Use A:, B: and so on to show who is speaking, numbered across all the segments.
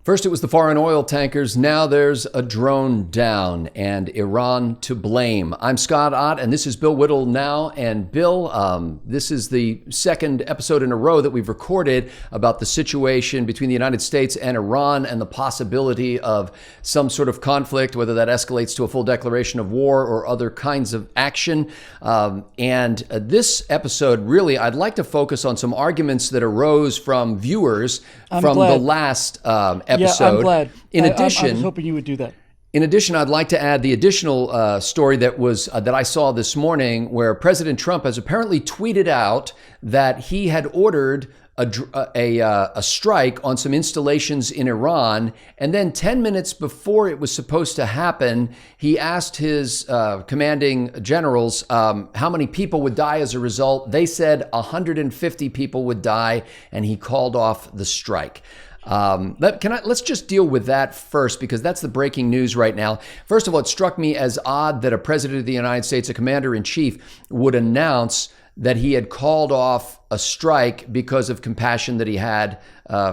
A: First, it was the foreign oil tankers. Now there's a drone down and Iran to blame. I'm Scott Ott, and this is Bill Whittle now. And Bill, this is the second episode in a row that we've recorded about the situation between the United States and Iran and the possibility of some sort of conflict, whether that escalates to a full declaration of war or other kinds of action. And this episode, really, I'd like to focus on some arguments that arose from viewers the last episode.
B: Yeah, I'm glad.
A: In
B: I
A: addition,
B: was hoping you would do that.
A: In addition, I'd like to add the additional story that I saw this morning, where President Trump has apparently tweeted out that he had ordered a strike on some installations in Iran, and then 10 minutes before it was supposed to happen, he asked his commanding generals how many people would die as a result. They said 150 people would die, and he called off the strike. Let's just deal with that first, because that's the breaking news right now. First of all, it struck me as odd that a president of the United States, a commander-in-chief, would announce that he had called off a strike because of compassion that he had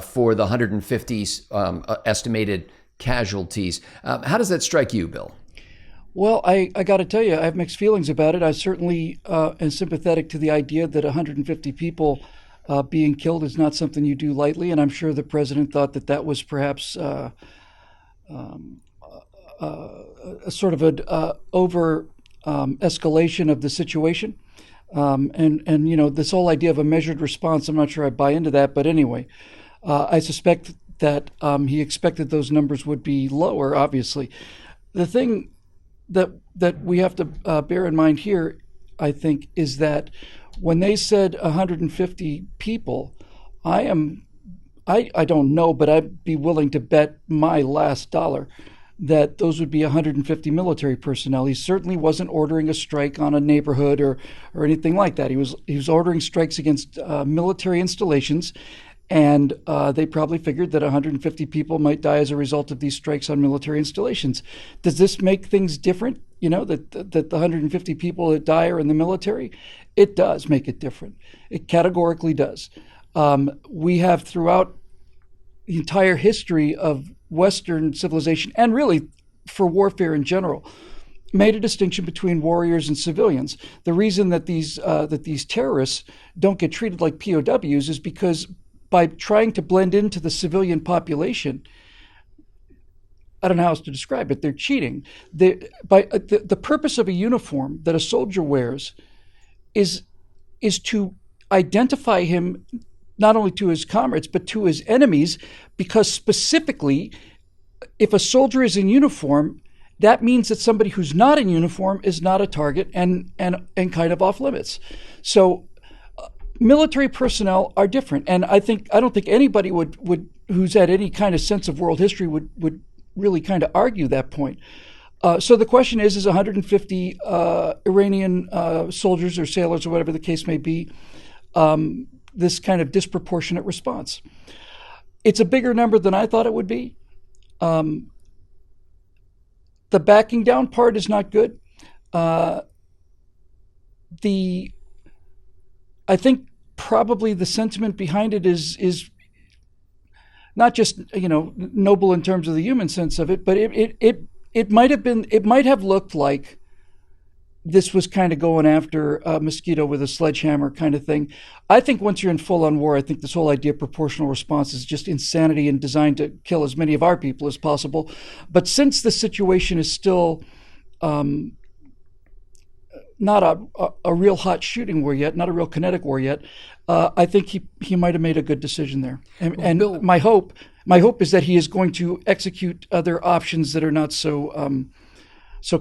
A: for the 150 estimated casualties. How does that strike you, Bill?
B: Well, I got to tell you, I have mixed feelings about it. I certainly am sympathetic to the idea that 150 people being killed is not something you do lightly, and I'm sure the president thought that was perhaps a sort of an over escalation of the situation. And you know, this whole idea of a measured response, I'm not sure I buy into that, but anyway, I suspect that he expected those numbers would be lower, obviously. The thing that we have to bear in mind here, I think, is that when they said 150 people, I don't know, but I'd be willing to bet my last dollar that those would be 150 military personnel. He certainly wasn't ordering a strike on a neighborhood or anything like that. He was ordering strikes against military installations, and they probably figured that 150 people might die as a result of these strikes on military installations. Does this make things different? You know, that the 150 people that die are in the military? It does make it different. It categorically does. We have, throughout the entire history of Western civilization, and really for warfare in general, made a distinction between warriors and civilians. The reason that these terrorists don't get treated like POWs is because by trying to blend into the civilian population, I don't know how else to describe it, they're cheating. The purpose of a uniform that a soldier wears is to identify him not only to his comrades, but to his enemies, because specifically, if a soldier is in uniform, that means that somebody who's not in uniform is not a target and kind of off limits. So military personnel are different. And I don't think anybody would who's had any kind of sense of world history would really kind of argue that point. So the question is 150 Iranian soldiers or sailors or whatever the case may be, this kind of disproportionate response? It's a bigger number than I thought it would be. The backing down part is not good. I think probably the sentiment behind it is not just, you know, noble in terms of the human sense of it, but it might have looked like this was kind of going after a mosquito with a sledgehammer kind of thing. I think once you're in full-on war, I think this whole idea of proportional response is just insanity and designed to kill as many of our people as possible. But since the situation is still not a real hot shooting war yet, not a real kinetic war yet, I think he might have made a good decision there. And Bill, my hope is that he is going to execute other options that are not so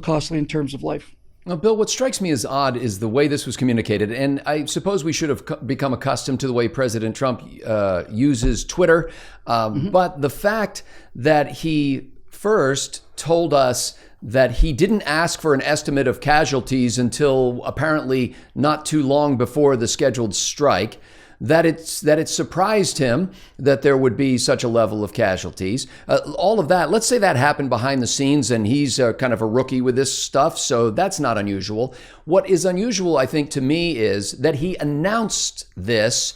B: costly in terms of life.
A: Well, Bill, what strikes me as odd is the way this was communicated. And I suppose we should have become accustomed to the way President Trump uses Twitter. But the fact that he first told us that he didn't ask for an estimate of casualties until apparently not too long before the scheduled strike, that it surprised him that there would be such a level of casualties. All of that, let's say that happened behind the scenes and he's kind of a rookie with this stuff, so that's not unusual. What is unusual, I think, to me is that he announced this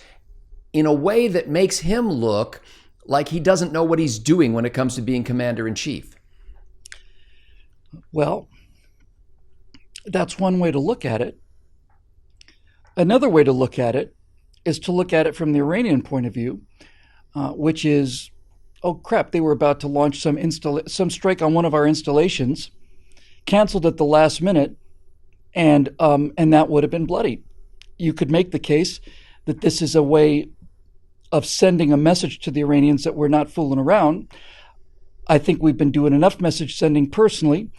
A: in a way that makes him look like he doesn't know what he's doing when it comes to being commander in chief?
B: Well, that's one way to look at it. Another way to look at it is to look at it from the Iranian point of view, which is, oh crap, they were about to launch some strike on one of our installations, canceled at the last minute, and that would have been bloody. You could make the case that this is a way of sending a message to the Iranians that we're not fooling around. I think we've been doing enough message sending personally,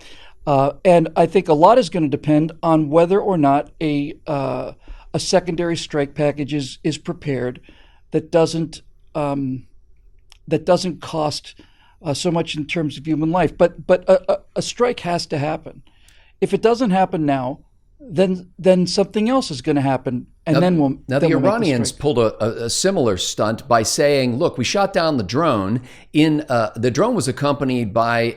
B: and I think a lot is going to depend on whether or not a secondary strike package is prepared that doesn't cost so much in terms of human life. But a strike has to happen. If it doesn't happen now, then something else is going to happen, and
A: the Iranians pulled a similar stunt by saying, "Look, we shot down the drone. The drone was accompanied by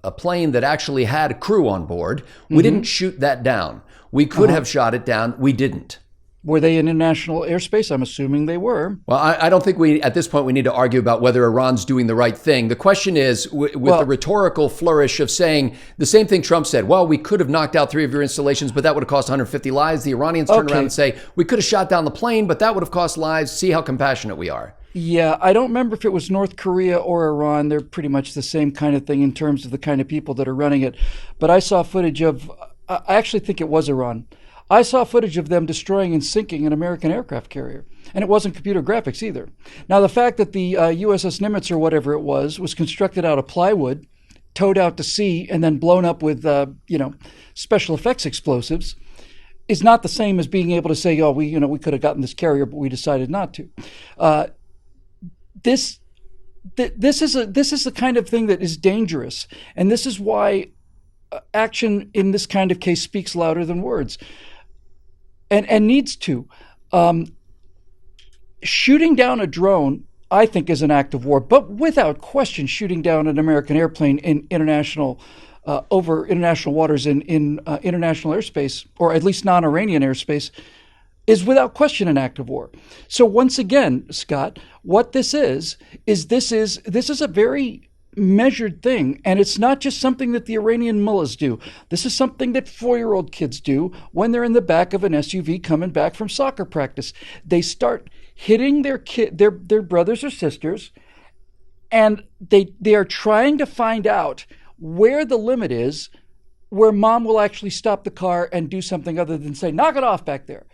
A: a plane that actually had a crew on board. We didn't shoot that down. We could have shot it down. We didn't."
B: Were they in international airspace? I'm assuming they were.
A: Well, I don't think at this point we need to argue about whether Iran's doing the right thing. The question is, with the rhetorical flourish of saying the same thing Trump said, well, we could have knocked out 3 of your installations, but that would have cost 150 lives. The Iranians turn around and say, we could have shot down the plane, but that would have cost lives. See how compassionate we are.
B: Yeah, I don't remember if it was North Korea or Iran. They're pretty much the same kind of thing in terms of the kind of people that are running it. But I saw footage of, I actually think it was Iran. I saw footage of them destroying and sinking an American aircraft carrier. And it wasn't computer graphics either. Now, the fact that the USS Nimitz or whatever it was constructed out of plywood, towed out to sea, and then blown up with, special effects explosives is not the same as being able to say, oh, we could have gotten this carrier, but we decided not to. This is the kind of thing that is dangerous. And this is why action in this kind of case speaks louder than words. And needs to. Shooting down a drone, I think, is an act of war, but without question, shooting down an American airplane in over international waters in international airspace, or at least non-Iranian airspace, is without question an act of war. So once again, Scott, what this is a very measured thing, and it's not just something that the Iranian mullahs do. This is something that 4-year-old kids do when they're in the back of an SUV coming back from soccer practice. They start hitting their brothers or sisters, and they are trying to find out where the limit is, where mom will actually stop the car and do something other than say, knock it off back there.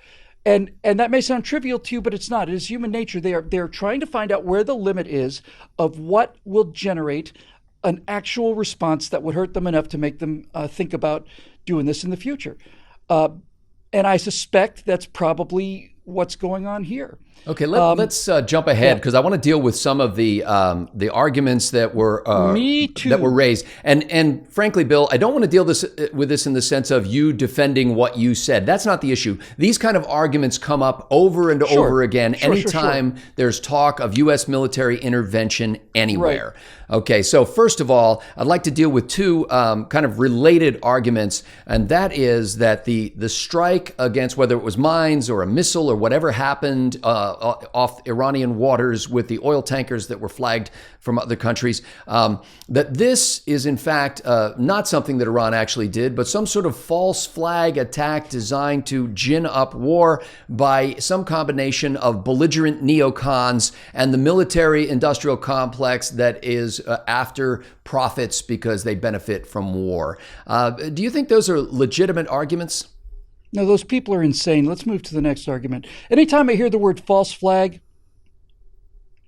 B: And that may sound trivial to you, but it's not. It is human nature. They are trying to find out where the limit is of what will generate an actual response that would hurt them enough to make them think about doing this in the future. And I suspect that's probably what's going on here.
A: Okay, let's jump ahead, because I want to deal with some of the arguments that were raised. And frankly, Bill, I don't want to deal with this in the sense of you defending what you said. That's not the issue. These kind of arguments come up over and over again anytime there's talk of U.S. military intervention anywhere. Right. Okay, so first of all, I'd like to deal with two kind of related arguments, and that is that the strike against, whether it was mines or a missile or whatever happened off Iranian waters with the oil tankers that were flagged from other countries, that this is in fact not something that Iran actually did, but some sort of false flag attack designed to gin up war by some combination of belligerent neocons and the military-industrial complex that is after profits because they benefit from war. Do you think those are legitimate arguments?
B: No, those people are insane. Let's move to the next argument. Anytime I hear the word false flag,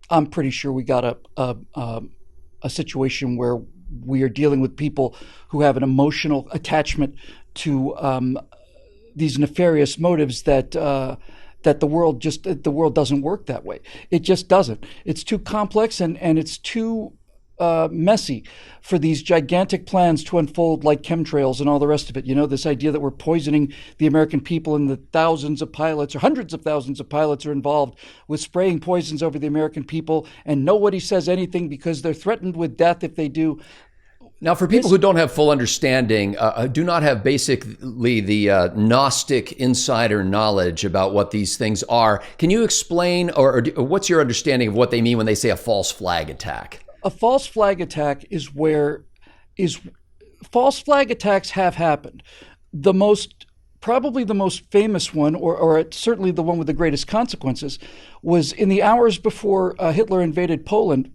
B: I'm pretty sure we got a situation where we are dealing with people who have an emotional attachment to these nefarious motives that the world doesn't work that way. It just doesn't. It's too complex and it's too messy for these gigantic plans to unfold like chemtrails and all the rest of it. You know, this idea that we're poisoning the American people and the thousands of pilots or hundreds of thousands of pilots are involved with spraying poisons over the American people, and nobody says anything because they're threatened with death if they do.
A: Now, for people who don't have full understanding, do not have basically the Gnostic insider knowledge about what these things are, can you explain, or what's your understanding of what they mean when they say a false flag attack?
B: A false flag attack is false flag attacks have happened. Probably the most famous one, or certainly the one with the greatest consequences, was in the hours before Hitler invaded Poland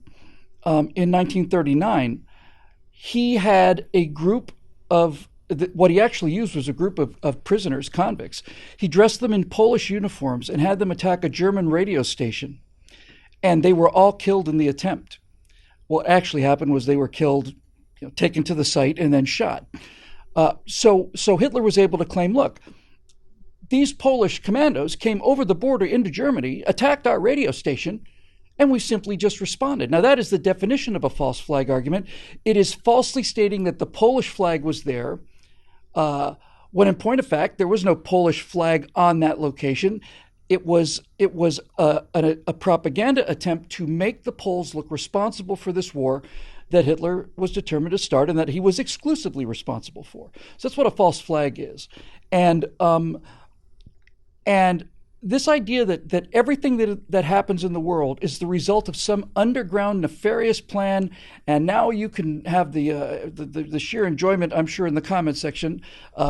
B: in 1939. He had a group of, what he actually used was a group of prisoners, convicts. He dressed them in Polish uniforms and had them attack a German radio station. And they were all killed in the attempt. What actually happened was they were killed, taken to the site, and then shot. So Hitler was able to claim, look, these Polish commandos came over the border into Germany, attacked our radio station, and we simply just responded. Now, that is the definition of a false flag argument. It is falsely stating that the Polish flag was there, when in point of fact, there was no Polish flag on that location. It was a propaganda attempt to make the Poles look responsible for this war that Hitler was determined to start and that he was exclusively responsible for. So that's what a false flag is. And this idea that everything that happens in the world is the result of some underground nefarious plan, and now you can have the sheer enjoyment, I'm sure, in the comment section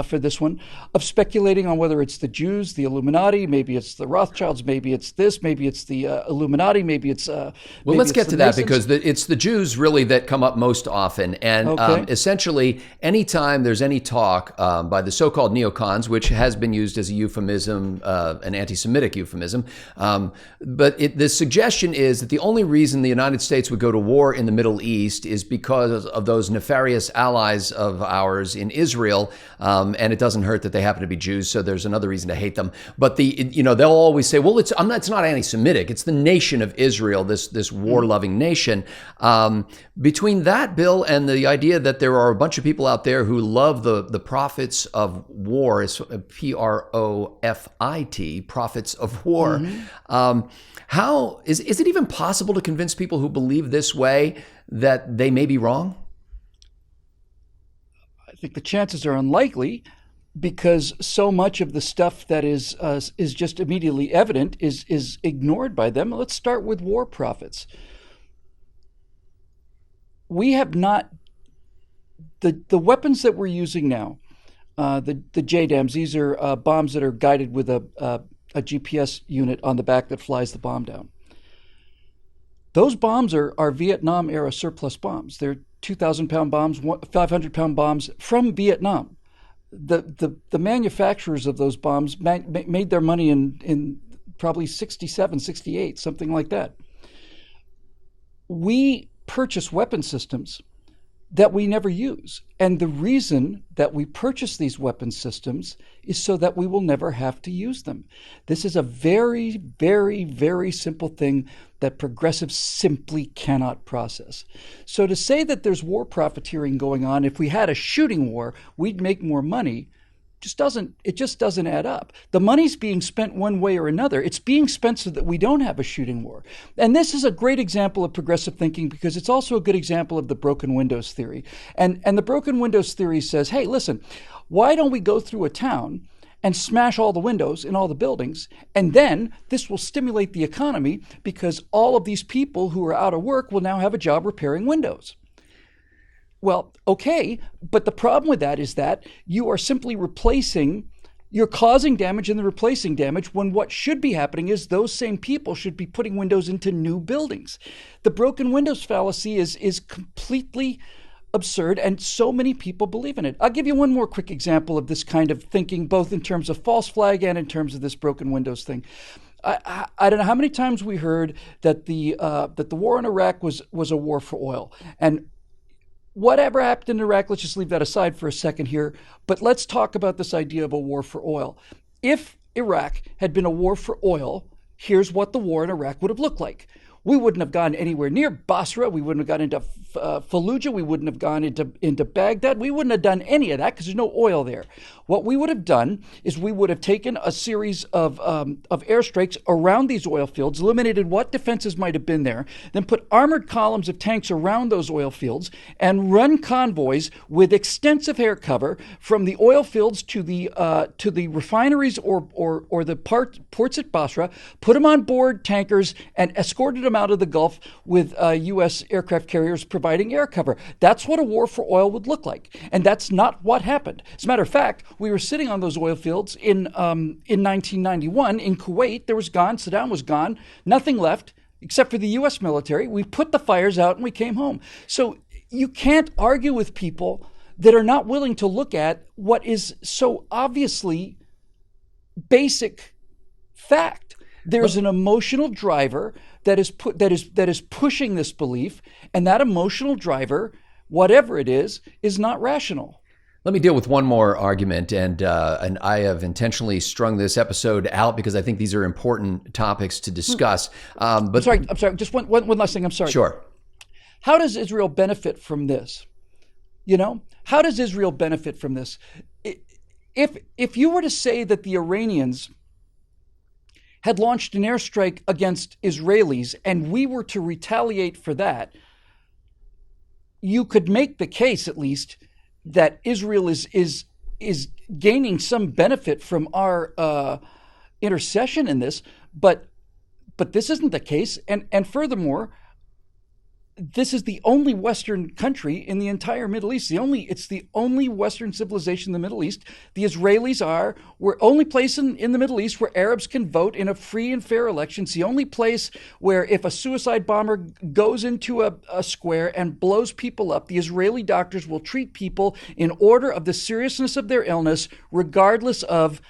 B: for this one, of speculating on whether it's the Jews, the Illuminati, maybe it's the Rothschilds, maybe it's this, maybe it's the Illuminati, maybe it's
A: well, let's get to that, because it's the Jews really that come up most often, and essentially anytime there's any talk by the so-called neocons, which has been used as a euphemism, an anti-Semitic euphemism. But the suggestion is that the only reason the United States would go to war in the Middle East is because of those nefarious allies of ours in Israel. And it doesn't hurt that they happen to be Jews, so there's another reason to hate them. But they'll always say, well, it's not anti-Semitic. It's the nation of Israel, this war-loving nation. Between that, Bill, and the idea that there are a bunch of people out there who love the prophets of war, is Profit, prophets of war. How is it even possible to convince people who believe this way that they may be wrong?
B: I think the chances are unlikely, because so much of the stuff that is just immediately evident is ignored by them. Let's start with war prophets. We have not, the weapons that we're using now, the JDAMs, these are bombs that are guided with a GPS unit on the back that flies the bomb down. Those bombs are Vietnam era surplus bombs. They're 2,000-pound bombs, 500-pound bombs from Vietnam. The manufacturers of those bombs made their money in probably 67, 68, something like that. We purchase weapon systems that we never use. And the reason that we purchase these weapon systems is so that we will never have to use them. This is a very, very, very simple thing that progressives simply cannot process. So to say that there's war profiteering going on, if we had a shooting war, we'd make more money, it just doesn't add up. The money's being spent one way or another. It's being spent so that we don't have a shooting war. And this is a great example of progressive thinking, because it's also a good example of the broken windows theory. And the broken windows theory says, hey, listen, why don't we go through a town and smash all the windows in all the buildings, and then this will stimulate the economy, because all of these people who are out of work will now have a job repairing windows. Well, okay, but the problem with that is that you are simply you're causing damage and then replacing damage, when what should be happening is those same people should be putting windows into new buildings. The broken windows fallacy is completely absurd, and so many people believe in it. I'll give you one more quick example of this kind of thinking, both in terms of false flag and in terms of this broken windows thing. I don't know how many times we heard that the war in Iraq was a war for oil. And whatever happened in Iraq, let's just leave that aside for a second here. But let's talk about this idea of a war for oil. If Iraq had been a war for oil, here's what the war in Iraq would have looked like. We wouldn't have gone anywhere near Basra. We wouldn't have got into Fallujah. We wouldn't have gone into Baghdad. We wouldn't have done any of that because there's no oil there. What we would have done is we would have taken a series of airstrikes around these oil fields, eliminated what defenses might have been there, then put armored columns of tanks around those oil fields, and run convoys with extensive air cover from the oil fields to the refineries or the ports at Basra, put them on board tankers, and escorted them out of the Gulf with U.S. aircraft carriers providing air cover. That's what a war for oil would look like, and that's not what happened. As a matter of fact, we were sitting on those oil fields in 1991 in Kuwait. There was gone. Saddam was gone. Nothing left except for the U.S. military. We put the fires out and we came home. So you can't argue with people that are not willing to look at what is so obviously basic fact. There's an emotional driver that is pushing this belief, and that emotional driver, whatever it is not rational.
A: Let me deal with one more argument, and I have intentionally strung this episode out because I think these are important topics to discuss. But
B: I'm sorry. Just one last thing. I'm sorry.
A: Sure.
B: How does Israel benefit from this? How does Israel benefit from this? If you were to say that the Iranians had launched an airstrike against Israelis and we were to retaliate for that, you could make the case, at least, that Israel is gaining some benefit from our intercession in this, but this isn't the case. And furthermore, this is the only Western country in the entire Middle East. It's the only Western civilization in the Middle East. The Israelis we're only place in the Middle East where Arabs can vote in a free and fair election. It's the only place where if a suicide bomber goes into a square and blows people up, the Israeli doctors will treat people in order of the seriousness of their illness, regardless of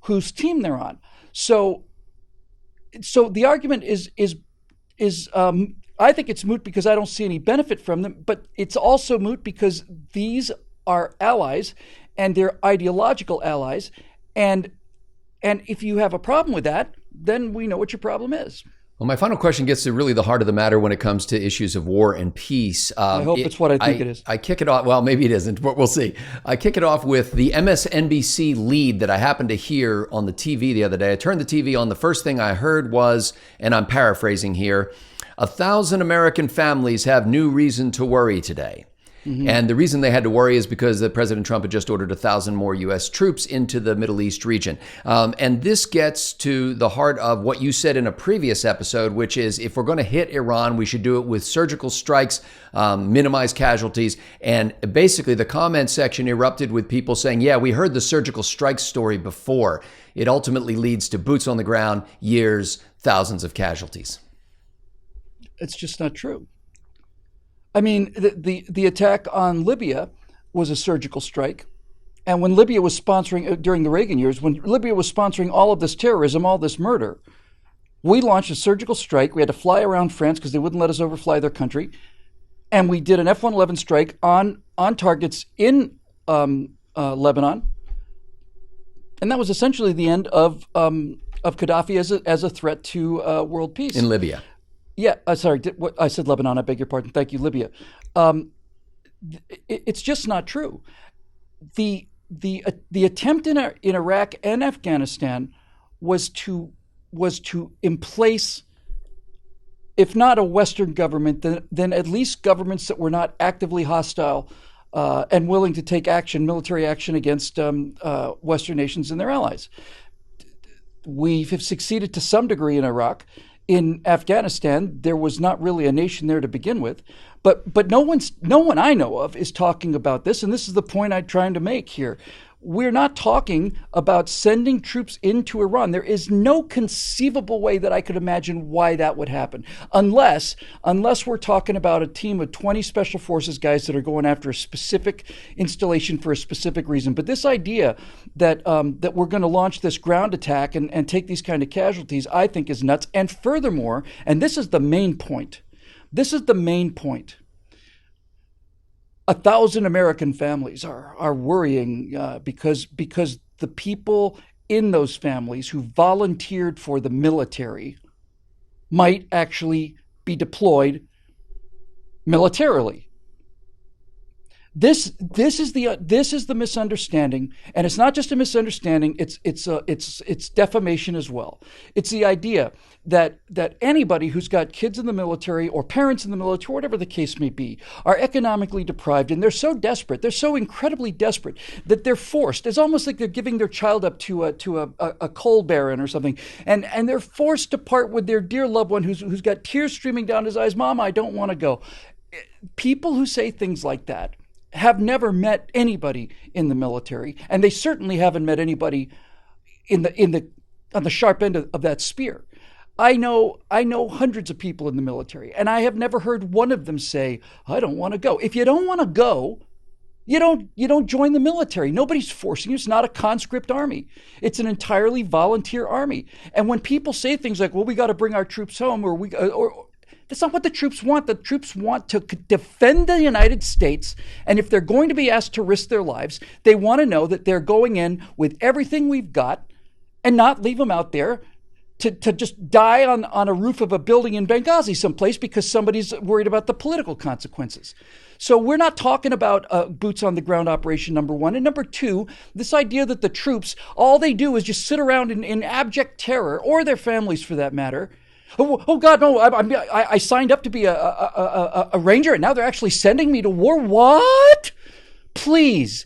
B: whose team they're on. So the argument is I think it's moot because I don't see any benefit from them, but it's also moot because these are allies and they're ideological allies. And if you have a problem with that, then we know what your problem is.
A: Well, my final question gets to really the heart of the matter when it comes to issues of war and peace.
B: I hope it's what I think it is.
A: I kick it off. Well, maybe it isn't, but we'll see. I kick it off with the MSNBC lead that I happened to hear on the TV the other day. I turned the TV on. The first thing I heard was, and I'm paraphrasing here, 1,000 American families have new reason to worry today. Mm-hmm. And the reason they had to worry is because President Trump had just ordered 1,000 more U.S. troops into the Middle East region. And this gets to the heart of what you said in a previous episode, which is if we're going to hit Iran, we should do it with surgical strikes, minimize casualties. And basically the comment section erupted with people saying, yeah, we heard the surgical strike story before. It ultimately leads to boots on the ground, years, thousands of casualties.
B: It's just not true. I mean, the attack on Libya was a surgical strike. And when Libya was sponsoring, during the Reagan years, when Libya was sponsoring all of this terrorism, all this murder, we launched a surgical strike. We had to fly around France because they wouldn't let us overfly their country. And we did an F-111 strike on targets in Lebanon. And that was essentially the end of Gaddafi as a threat to world peace.
A: In Libya.
B: Yeah, sorry, I said Lebanon, I beg your pardon. Thank you, Libya. It's just not true. The attempt in Iraq and Afghanistan was to emplace, if not a Western government, then at least governments that were not actively hostile and willing to take military action against Western nations and their allies. We have succeeded to some degree in Iraq. In Afghanistan, there was not really a nation there to begin with, but no one I know of is talking about this, and this is the point I'm trying to make here. We're not talking about sending troops into Iran. There is no conceivable way that I could imagine why that would happen, unless we're talking about a team of 20 special forces guys that are going after a specific installation for a specific reason. But this idea that we're going to launch this ground attack and take these kind of casualties, I think is nuts. And furthermore, and this is the main point, 1,000 American families are worrying because the people in those families who volunteered for the military might actually be deployed militarily. This is the misunderstanding, and it's not just a misunderstanding. It's defamation as well. It's the idea that anybody who's got kids in the military or parents in the military, whatever the case may be, are economically deprived, and they're so desperate, they're so incredibly desperate that they're forced. It's almost like they're giving their child up to a coal baron or something, and they're forced to part with their dear loved one who's got tears streaming down his eyes. Mom, I don't want to go. People who say things like that have never met anybody in the military, and they certainly haven't met anybody on the sharp end of that spear. I know hundreds of people in the military, and I have never heard one of them say, "I don't want to go." If you don't want to go, you don't join the military. Nobody's forcing you. It's not a conscript army. It's an entirely volunteer army. And when people say things like, "Well, we got to bring our troops home," or that's not what the troops want. The troops want to defend the United States. And if they're going to be asked to risk their lives, they want to know that they're going in with everything we've got and not leave them out there to just die on a roof of a building in Benghazi someplace because somebody's worried about the political consequences. So we're not talking about boots on the ground operation, number one. And number two, this idea that the troops, all they do is just sit around in abject terror, or their families for that matter. Oh God, no! I signed up to be a ranger, and now they're actually sending me to war. What? Please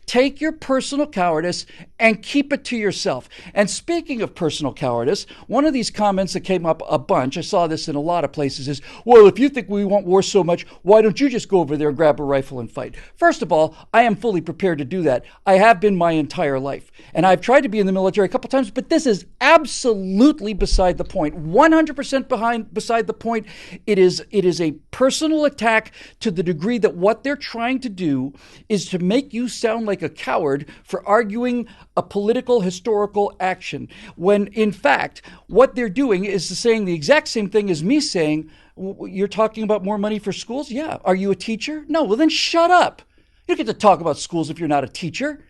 B: take your personal cowardice and keep it to yourself. And speaking of personal cowardice, one of these comments that came up a bunch, I saw this in a lot of places, is, "Well, if you think we want war so much, why don't you just go over there and grab a rifle and fight?" First of all, I am fully prepared to do that. I have been my entire life. And I've tried to be in the military a couple times, but this is absolutely beside the point. 100% beside the point. It is a personal attack to the degree that what they're trying to do is to make you sound like a coward for arguing a political historical action, when in fact what they're doing is saying the exact same thing as me saying, "You're talking about more money for schools? Yeah. Are you a teacher? No. Well, then shut up. You don't get to talk about schools if you're not a teacher."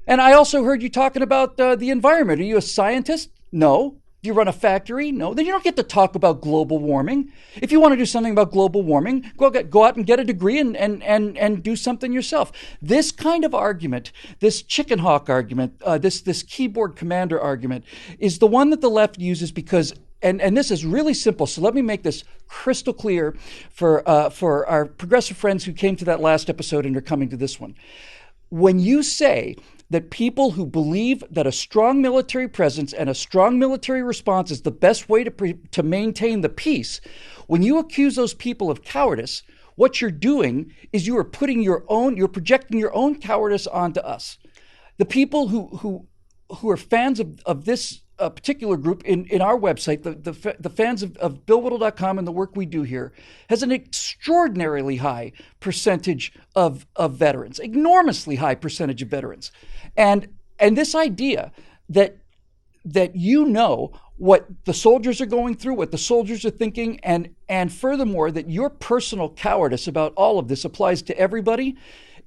B: And I also heard you talking about the environment. Are you a scientist? No. Do you run a factory? No. Then you don't get to talk about global warming. If you want to do something about global warming, go out and get a degree and do something yourself. This kind of argument, this chicken hawk argument, this keyboard commander argument, is the one that the left uses because, and this is really simple. So let me make this crystal clear for our progressive friends who came to that last episode and are coming to this one. When you say that people who believe that a strong military presence and a strong military response is the best way to maintain the peace, when you accuse those people of cowardice, what you're doing is you're projecting your own cowardice onto us. The people who are fans of this particular group in our website, the fans of BillWhittle.com and the work we do here, has an extraordinarily high percentage of veterans, enormously high percentage of veterans. And this idea that you know what the soldiers are going through, what the soldiers are thinking, and furthermore, that your personal cowardice about all of this applies to everybody,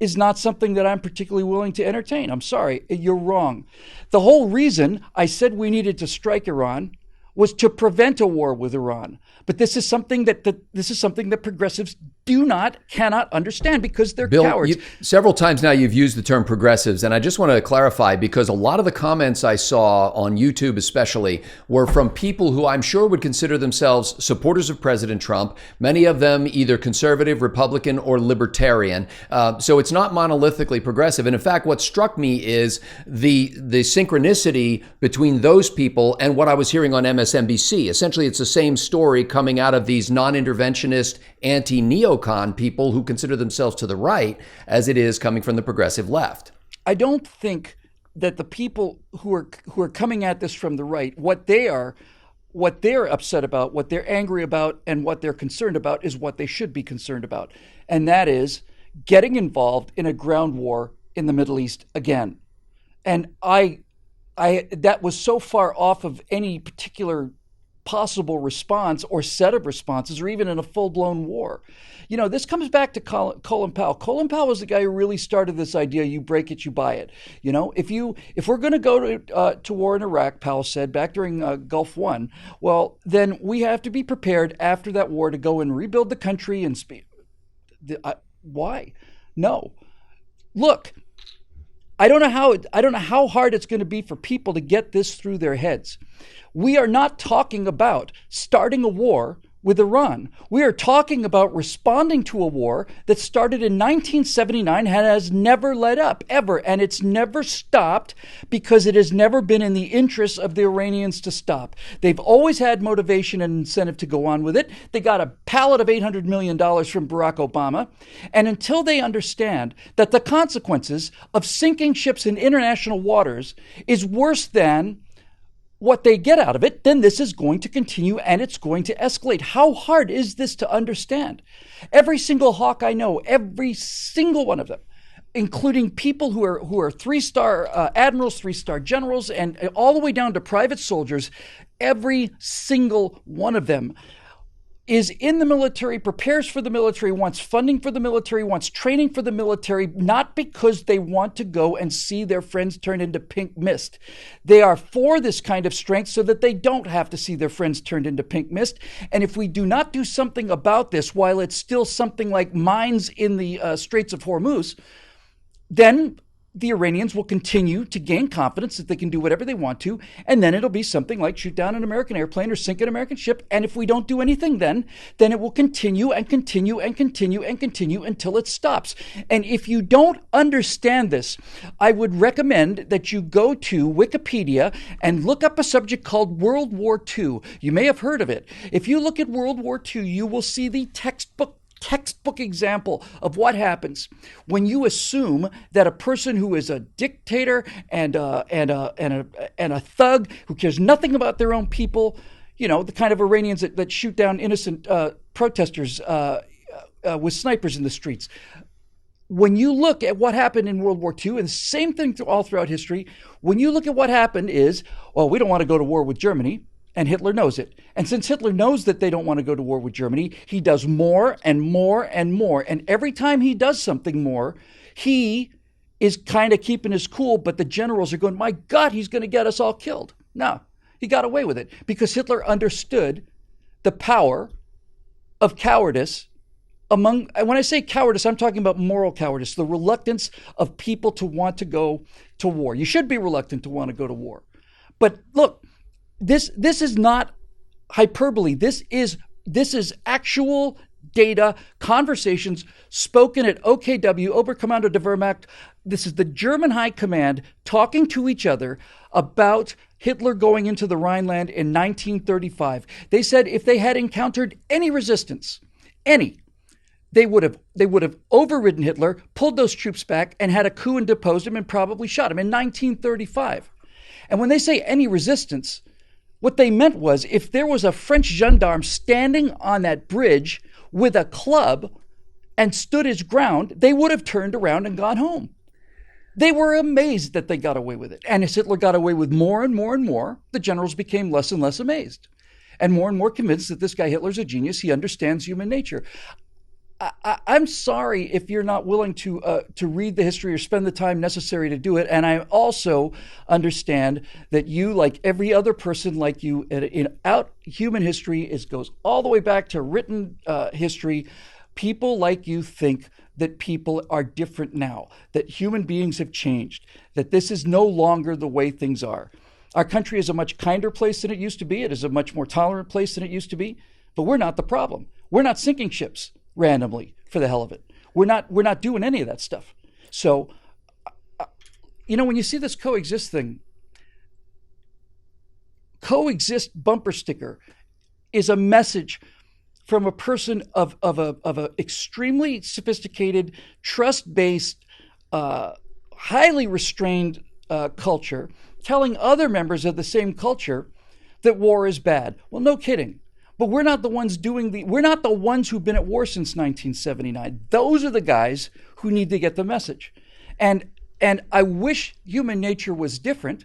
B: is not something that I'm particularly willing to entertain. I'm sorry, you're wrong. The whole reason I said we needed to strike Iran was to prevent a war with Iran. But this is something that progressives cannot understand because they're
A: Bill,
B: cowards.
A: Several times now you've used the term progressives, and I just want to clarify because a lot of the comments I saw on YouTube especially were from people who I'm sure would consider themselves supporters of President Trump, many of them either conservative, Republican, or libertarian. So it's not monolithically progressive. And in fact, what struck me is the synchronicity between those people and what I was hearing on MSNBC. Essentially, it's the same story coming out of these non-interventionist, anti-neocon people who consider themselves to the right as it is coming from the progressive left.
B: I don't think that the people who are coming at this from the right, what they're upset about, what they're angry about, and what they're concerned about is what they should be concerned about. And that is getting involved in a ground war in the Middle East again. And I that was so far off of any particular possible response or set of responses, or even in a full-blown war. You know, this comes back to Colin Powell. Colin Powell was the guy who really started this idea, you break it, you buy it. You know, if we're going to go to war in Iraq, Powell said back during Gulf War, well, then we have to be prepared after that war to go and rebuild the country and why? No. Look, I don't know how hard it's going to be for people to get this through their heads. We are not talking about starting a war with Iran. We are talking about responding to a war that started in 1979 and has never let up, ever. And it's never stopped because it has never been in the interests of the Iranians to stop. They've always had motivation and incentive to go on with it. They got a pallet of $800 million from Barack Obama. And until they understand that the consequences of sinking ships in international waters is worse than what they get out of it, then this is going to continue and it's going to escalate. How hard is this to understand? Every single hawk I know, every single one of them, including people who are three-star admirals, three-star generals, and all the way down to private soldiers, every single one of them is in the military, prepares for the military, wants funding for the military, wants training for the military, not because they want to go and see their friends turn into pink mist. They are for this kind of strength so that they don't have to see their friends turned into pink mist. And if we do not do something about this, while it's still something like mines in the Straits of Hormuz, then the Iranians will continue to gain confidence that they can do whatever they want to, and then it'll be something like shoot down an American airplane or sink an American ship, and if we don't do anything then it will continue and continue and continue and continue until it stops. And if you don't understand this, I would recommend that you go to Wikipedia and look up a subject called World War II. You may have heard of it. If you look at World War II, you will see the textbook example of what happens when you assume that a person who is a dictator and a thug who cares nothing about their own people, the kind of Iranians that shoot down innocent protesters with snipers in the streets. When you look at what happened in World War II, and the same thing all throughout history, when you look at what happened is, well, we don't want to go to war with Germany. And Hitler knows it. And since Hitler knows that they don't want to go to war with Germany, he does more and more and more. And every time he does something more, he is kind of keeping his cool, but the generals are going, my God, he's going to get us all killed. No, he got away with it because Hitler understood the power of cowardice when I say cowardice, I'm talking about moral cowardice, the reluctance of people to want to go to war. You should be reluctant to want to go to war. But look, This is not hyperbole. This is actual data, conversations spoken at OKW, Oberkommando der Wehrmacht. This is the German High Command talking to each other about Hitler going into the Rhineland in 1935. They said if they had encountered any resistance, they would have overridden Hitler, pulled those troops back, and had a coup and deposed him and probably shot him in 1935. And when they say any resistance, what they meant was if there was a French gendarme standing on that bridge with a club and stood his ground, they would have turned around and gone home. They were amazed that they got away with it. And as Hitler got away with more and more and more, the generals became less and less amazed and more convinced that this guy Hitler's a genius. He understands human nature. I'm sorry if you're not willing to read the history or spend the time necessary to do it. And I also understand that you, like every other person like you, human history goes all the way back to written history. People like you think that people are different now, that human beings have changed, that this is no longer the way things are. Our country is a much kinder place than it used to be. It is a much more tolerant place than it used to be. But we're not the problem. We're not sinking ships randomly for the hell of it. We're not doing any of that stuff. So, when you see this coexist thing, coexist bumper sticker is a message from a person of a extremely sophisticated, trust-based, highly restrained culture, telling other members of the same culture that war is bad. Well, no kidding. But we're not the ones we're not the ones who've been at war since 1979. Those are the guys who need to get the message. And I wish human nature was different,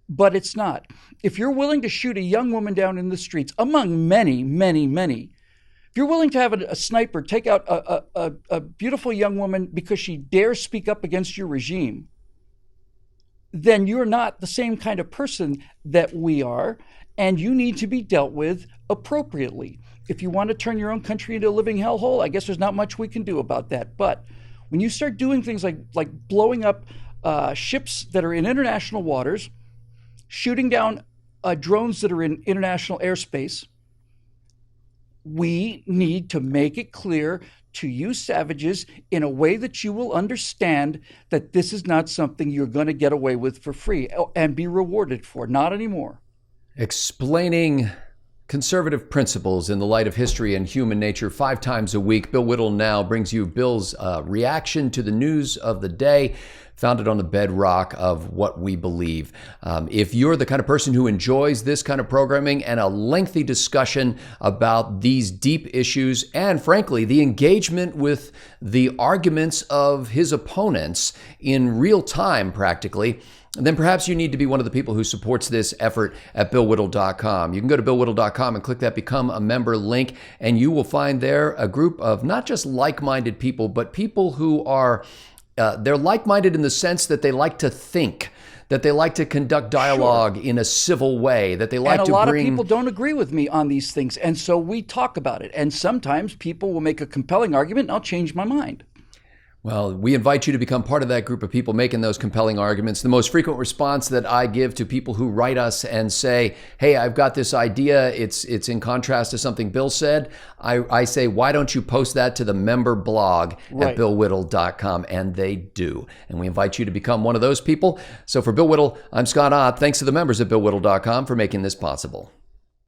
B: but it's not. If you're willing to shoot a young woman down in the streets, among many, if you're willing to have a sniper take out a beautiful young woman because she dares speak up against your regime, then you're not the same kind of person that we are. And you need to be dealt with appropriately. If you want to turn your own country into a living hellhole, I guess there's not much we can do about that. But When you start doing things like blowing up ships that are in international waters, shooting down drones that are in international airspace, we need to make it clear to you savages in a way that you will understand that this is not something you're going to get away with for free and be rewarded for. Not anymore.
A: Explaining conservative principles in the light of history and human nature 5 times a week. Bill Whittle now brings you Bill's reaction to the news of the day, founded on the bedrock of what we believe. If you're the kind of person who enjoys this kind of programming and a lengthy discussion about these deep issues, and frankly, the engagement with the arguments of his opponents in real time practically, then perhaps you need to be one of the people who supports this effort at BillWhittle.com. You can go to BillWhittle.com and click that Become a Member link, and you will find there a group of not just like-minded people, but people who are they're like-minded in the sense that they like to think, that they like to conduct dialogue in a civil way, that they like to bring...
B: And a lot of people don't agree with me on these things, and so we talk about it. And sometimes people will make a compelling argument, and I'll change my mind.
A: Well, we invite you to become part of that group of people making those compelling arguments. The most frequent response that I give to people who write us and say, hey, I've got this idea, it's in contrast to something Bill said, I say, why don't you post that to the member blog at BillWhittle.com? And they do. And we invite you to become one of those people. So for Bill Whittle, I'm Scott Ott. Thanks to the members at BillWhittle.com for making this possible.